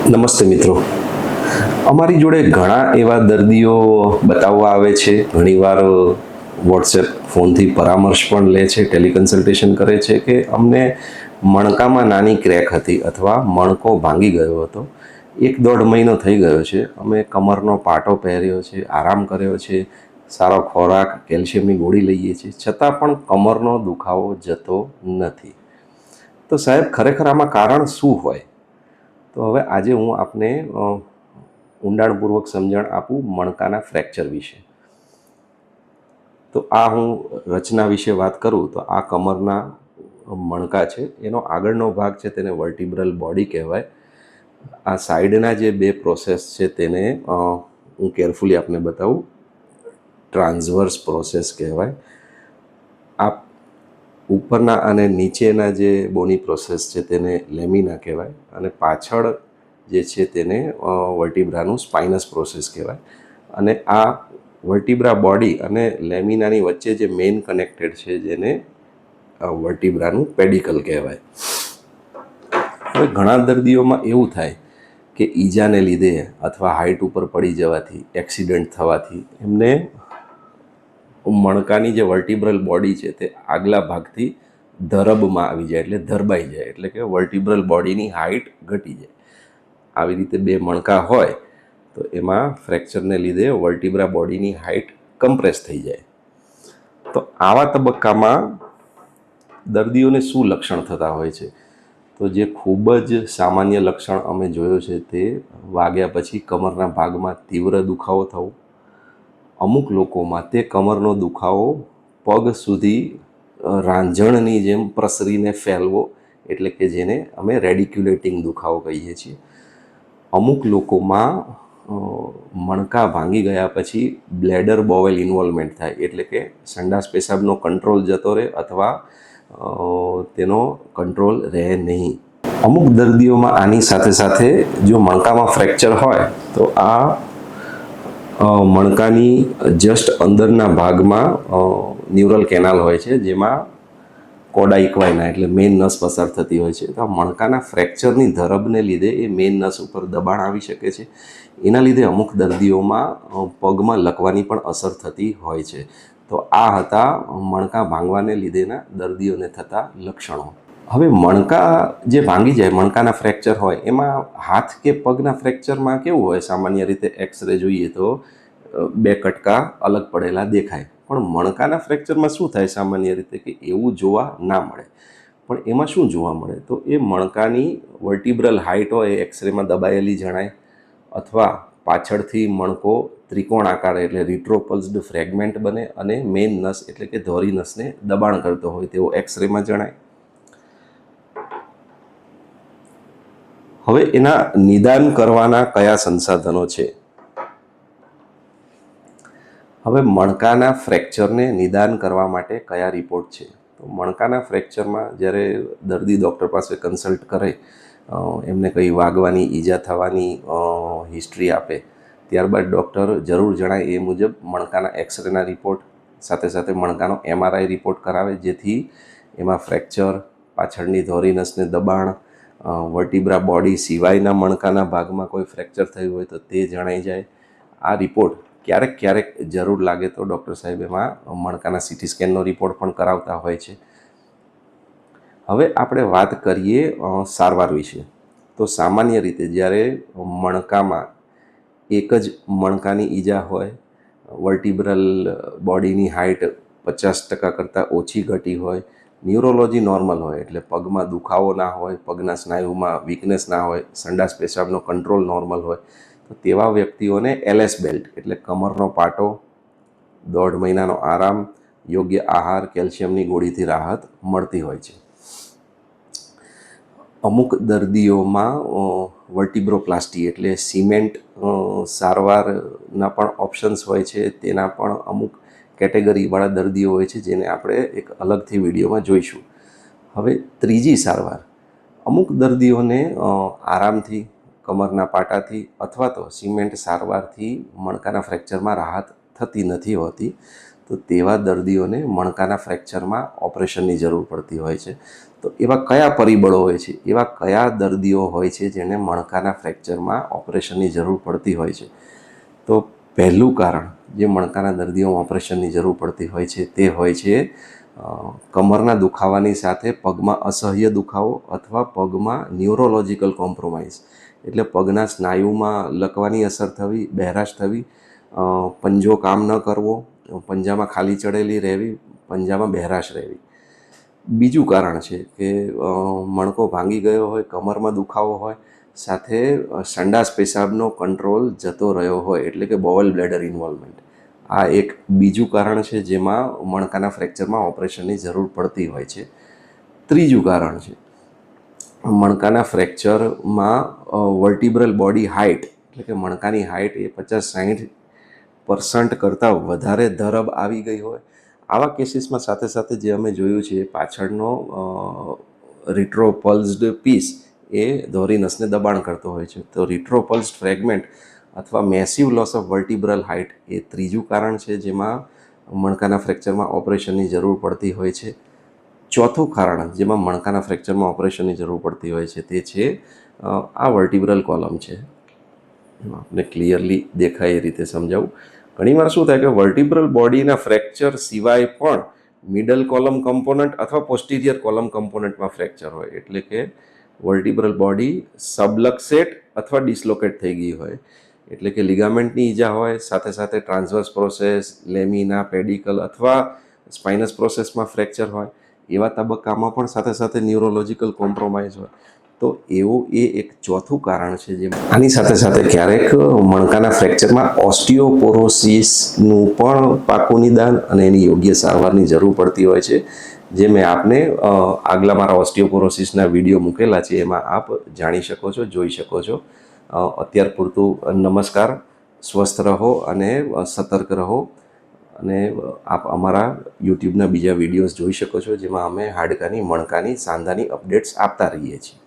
નમસ્તે મિત્રો, અમારી જોડે ઘણા એવા દર્દીઓ બતાવવા આવે છે. ઘણીવાર વોટ્સએપ ફોનથી પરામર્શ પણ લે છે, ટેલિકન્સલ્ટેશન કરે છે કે અમને મણકામાં નાની ક્રેક હતી અથવા મણકો ભાંગી ગયો હતો. 1-1.5 મહિનો થઈ ગયો છે. અમે કમરનો પાટો પહેર્યો છે, આરામ કર્યો છે, સારો ખોરાક, કેલ્શિયમની ગોળી લઈએ છીએ, છતાં પણ કમરનો દુખાવો જતો નથી. તો સાહેબ, ખરેખર આમાં કારણ શું હોય? તો હવે આજે હું આપને ઊંડાણપૂર્વક સમજણ આપું મણકાના ફ્રેક્ચર વિશે. તો આ હું રચના વિશે વાત કરું તો આ કમરના મણકા છે. એનો આગળનો ભાગ છે તેને વર્ટિબ્રલ બોડી કહેવાય. આ સાઈડના જે 2 પ્રોસેસ છે તેને હું કેરફુલી આપને બતાવું. ટ્રાન્સવર્સ પ્રોસેસ કહેવાય. આ ઉપરના અને નીચેના જે બોની પ્રોસેસ છે તેને લેમિના કહેવાય, અને પાછળ જે છે તેને વર્ટિબ્રાનું સ્પાઇનસ પ્રોસેસ કહેવાય. અને આ વર્ટિબ્રા બોડી અને લેમિનાની વચ્ચે જે મેઇન કનેક્ટેડ છે જેને વર્ટિબ્રાનું પેડિકલ કહેવાય. હવે ઘણા દર્દીઓમાં એવું થાય કે ઈજાને લીધે અથવા હાઇટ ઉપર પડી જવાથી, એક્સિડન્ટ થવાથી એમને મણકાની જે વર્ટિબ્રલ બોડી છે તે આગલા ભાગથી ધરબમાં આવી જાય, એટલે ધરબાઈ જાય, એટલે કે વર્ટિબ્રલ બોડીની હાઇટ ઘટી જાય. આવી રીતે 2 મણકા હોય તો એમાં ફ્રેક્ચરને લીધે વર્ટિબ્રા બોડીની હાઇટ કમ્પ્રેસ થઈ જાય. તો આવા તબક્કામાં દર્દીઓને શું લક્ષણ થતા હોય છે? તો જે ખૂબ જ સામાન્ય લક્ષણ અમે જોયો છે તે વાગ્યા પછી કમરના ભાગમાં તીવ્ર દુખાવો થવો. અમુક લોકોમાં તે કમરનો દુખાવો પગ સુધી રાંઝણની જેમ પ્રસરીને ફેલવો, એટલે કે જેને અમે રેડિક્યુલેટિંગ દુખાવો કહીએ છીએ. અમુક લોકોમાં મણકા ભાંગી ગયા પછી બ્લેડર બોવેલ ઇન્વોલ્વમેન્ટ થાય, એટલે કે સંડાસ પેશાબનો કંટ્રોલ જતો રહે અથવા તેનો કંટ્રોલ રહે નહીં. અમુક દર્દીઓમાં આની સાથે સાથે જો મણકામાં ફ્રેક્ચર હોય તો આ મણકાની જસ્ટ અંદરના ભાગમાં ન્યુરલ કેનાલ હોય છે જેમાં કોડા ઇક્વાઇના એટલે મેઇન નસ પસાર થતી હોય છે. તો આ મણકાના ફ્રેક્ચરની ધરબને લીધે એ મેઇન નસ ઉપર દબાણ આવી શકે છે. એના લીધે અમુક દર્દીઓમાં પગમાં લકવાની પણ અસર થતી હોય છે. તો આ હતા મણકા ભાંગવાને લીધેના દર્દીઓને થતા લક્ષણો. હવે મણકા જે ભાંગી જાય, મણકાના ફ્રેક્ચર હોય, એમાં હાથ કે પગના ફ્રેક્ચરમાં કેવું હોય? સામાન્ય રીતે એક્સરે જોઈએ તો 2 કટકા અલગ પડેલા દેખાય. પણ મણકાના ફ્રેક્ચરમાં શું થાય સામાન્ય રીતે કે એવું જોવા ના મળે. પણ એમાં શું જોવા મળે? તો એ મણકાની વર્ટિબ્રલ હાઇટ હોય એ એક્સરેમાં દબાયેલી જણાય, અથવા પાછળથી મણકો ત્રિકોણ આકારે એટલે રિટ્રોપલ્સ્ડ ફ્રેગમેન્ટ બને અને મેઇન નસ એટલે કે ધોરી નસને દબાણ કરતો હોય તેવો એક્સરેમાં જણાય. હવે એના નિદાન કરવાના કયા સંસાધનો છે? હવે મણકાના ફ્રેક્ચરને નિદાન કરવા માટે કયા રિપોર્ટ છે? તો મણકાના ફ્રેક્ચરમાં જ્યારે દર્દી ડૉક્ટર પાસે કન્સલ્ટ કરે, એમને કંઈ વાગવાની, ઈજા થવાની હિસ્ટ્રી આપે, ત્યારબાદ ડૉક્ટર જરૂર જણાય એ મુજબ મણકાના એક્સરેના રિપોર્ટ સાથે સાથે મણકાનો MRI રિપોર્ટ કરાવે, જેથી એમાં ફ્રેક્ચર, પાછળની ધોરી નસને દબાણ, વર્ટિબ્રા બોડી સિવાયના મણકાના ભાગમાં કોઈ ફ્રેક્ચર થયું હોય તો તે જણાઈ જાય. આ રિપોર્ટ ક્યારેક જરૂર લાગે તો ડૉક્ટર સાહેબ એમાં મણકાના CT સ્કેનનો રિપોર્ટ પણ કરાવતા હોય છે. હવે આપણે વાત કરીએ સારવાર વિશે. તો સામાન્ય રીતે જ્યારે મણકામાં એક જ મણકાની ઈજા હોય, વર્ટિબ્રલ બોડીની હાઇટ 50% કરતાં ઓછી ઘટી હોય, ન્યુરોલોજી નોર્મલ હોય એટલે પગમાં દુખાવો ના હોય, પગના સ્નાયુમાં વીકનેસ ના હોય, સંડાસ પેશાબનો કંટ્રોલ નોર્મલ હોય, તો તેવા વ્યક્તિઓને LS બેલ્ટ એટલે કમરનો પાટો, 1.5 મહિનાનો આરામ, યોગ્ય આહાર, કેલ્શિયમની ગોળીથી રાહત મળતી હોય છે. અમુક દર્દીઓમાં વર્ટિબ્રોપ્લાસ્ટી એટલે સિમેન્ટ સારવારના પણ ઓપ્શન્સ હોય છે. તેના પણ અમુક કેટેગરીવાળા દર્દીઓ હોય છે જેને આપણે એક અલગથી વિડીયોમાં જોઈશું. હવે ત્રીજી સારવાર, અમુક દર્દીઓને આરામથી, કમરના પાટાથી અથવા તો સિમેન્ટ સારવારથી મણકાના ફ્રેક્ચરમાં રાહત થતી નથી હોતી. તો તેવા દર્દીઓને મણકાના ફ્રેક્ચરમાં ઓપરેશનની જરૂર પડતી હોય છે. તો એવા કયા પરિબળો હોય છે, એવા કયા દર્દીઓ હોય છે જેને મણકાના ફ્રેક્ચરમાં ઓપરેશનની જરૂર પડતી હોય છે? તો પહેલું કારણ જે મણકાના દર્દીઓમાં ઓપરેશનની જરૂર પડતી હોય છે તે હોય છે કમરના દુખાવાની સાથે પગમાં અસહ્ય દુખાવો અથવા પગમાં ન્યુરોલોજિકલ કોમ્પ્રોમાઇઝ, એટલે પગના સ્નાયુમાં લકવાની અસર થવી, બહેરાશ થવી, પંજો કામ ન કરવો, પંજામાં ખાલી ચડેલી રહેવી, પંજામાં બહેરાશ રહેવી. બીજું કારણ છે કે મણકો ભાંગી ગયો હોય, કમરમાં દુખાવો હોય, સાથે સંડાસ પેશાબનો કંટ્રોલ જતો રહ્યો હોય, એટલે કે બોવલ બ્લેડર ઇન્વોલ્વમેન્ટ. આ એક બીજું કારણ છે જેમાં મણકાના ફ્રેક્ચરમાં ઓપરેશનની જરૂર પડતી હોય છે. ત્રીજું કારણ છે મણકાના ફ્રેક્ચરમાં વર્ટિબ્રલ બોડી હાઇટ, એટલે કે મણકાની હાઇટ એ 50-60% કરતાં વધારે ધરબ આવી ગઈ હોય. આવા કેસીસમાં સાથે સાથે જે અમે જોયું છે પાછળનો રિટ્રોપલ્સ્ડ પીસ એ ધોરી નસને દબાણ કરતો હોય છે. તો રિટ્રોપલ્સ્ડ ફ્રેગમેન્ટ અથવા મેસિવ લોસ ઓફ વર્ટિબ્રલ હાઇટ એ ત્રીજું કારણ છે જેમાં મણકાના ફ્રેક્ચરમાં ઓપરેશનની જરૂર પડતી હોય છે. ચોથું કારણ જેમાં મણકાના ફ્રેક્ચરમાં ઓપરેશનની જરૂર પડતી હોય છે તે છે આ વર્ટિબ્રલ કોલમ છે. આપણે ક્લિયરલી દેખાય એ રીતે સમજાવું. ઘણીવાર શું થાય કે વર્ટિબ્રલ બોડીના ફ્રેક્ચર સિવાય પણ મિડલ કોલમ કમ્પોનન્ટ અથવા પોસ્ટિરિયર કોલમ કમ્પોનન્ટમાં ફ્રેક્ચર હોય, એટલે કે વર્ટિબ્રલ બોડી સબલક્સેટ અથવા ડિસ્લોકેટ થઈ ગઈ હોય, એટલે કે લિગામેન્ટની ઈજા હોય, સાથે સાથે ટ્રાન્સવર્સ પ્રોસેસ, લેમિના, પેડિકલ અથવા સ્પાઇનસ પ્રોસેસમાં ફ્રેક્ચર હોય. એવા તબક્કામાં પણ સાથે સાથે ન્યુરોલોજિકલ કોમ્પ્રોમાઇઝ હોય. તો એવું એ એક ચોથું કારણ છે જે આની સાથે સાથે ક્યારેક મણકાના ફ્રેક્ચરમાં ઓસ્ટિયોપોરોસિસનું પણ પાકું નિદાન અને એની યોગ્ય સારવારની જરૂર પડતી હોય છે, જે મેં આપને આગલા મારા ઓસ્ટિયોપોરોસિસના વિડીયો મૂકેલા છે એમાં આપ જાણી શકો છો, જોઈ શકો છો. અત્યાર પૂરતું નમસ્કાર, સ્વસ્થ રહો અને સતર્ક રહો. અને આપ અમારા યુટ્યુબના બીજા વિડીયોઝ જોઈ શકો છો જેમાં અમે હાડકાની, મણકાની, સાંધાની અપડેટ્સ આપતા રહીએ છીએ.